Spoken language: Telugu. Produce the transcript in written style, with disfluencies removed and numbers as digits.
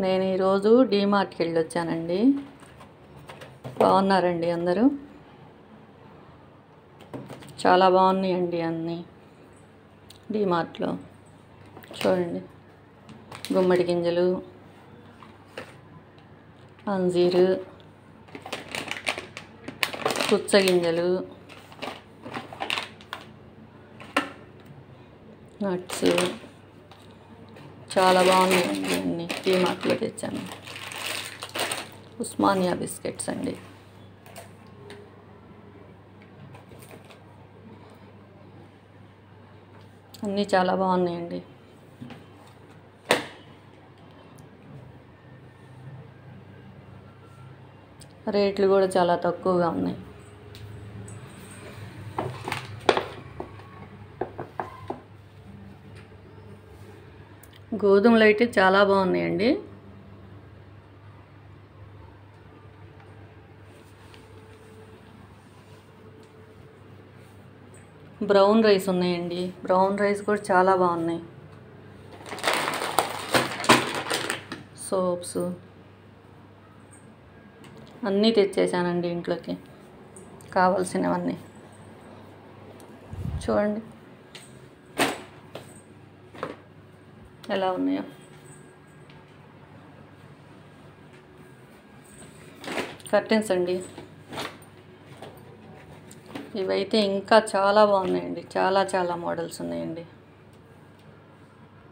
నేను ఈరోజు డీమార్ట్కి వెళ్ళొచ్చానండి. బాగున్నారండి అందరూ? చాలా బాగున్నాయండి అన్నీ డీమార్ట్లో. చూడండి, గుమ్మడి గింజలు, అంజీరు, పుచ్చగింజలు, నట్స్ చాలా బాగున్నాయండి. అన్నీ డీమార్ట్లో తెచ్చాను. ఉస్మానియా బిస్కెట్స్ అండి. అన్నీ చాలా బాగున్నాయండి. రేట్లు కూడా చాలా తక్కువగా ఉన్నాయి. గోధుమలు అయితే చాలా బాగున్నాయండి. బ్రౌన్ రైస్ ఉన్నాయండి. బ్రౌన్ రైస్ కూడా చాలా బాగున్నాయి. సోప్స్ అన్నీ తెచ్చేసానండి ఇంట్లోకి కావాల్సినవన్నీ. చూడండి ఎలా ఉన్నాయో. కర్టెన్స్ అండి. ఇవైతే ఇంకా చాలా బాగున్నాయండి. చాలా మోడల్స్ ఉన్నాయండి.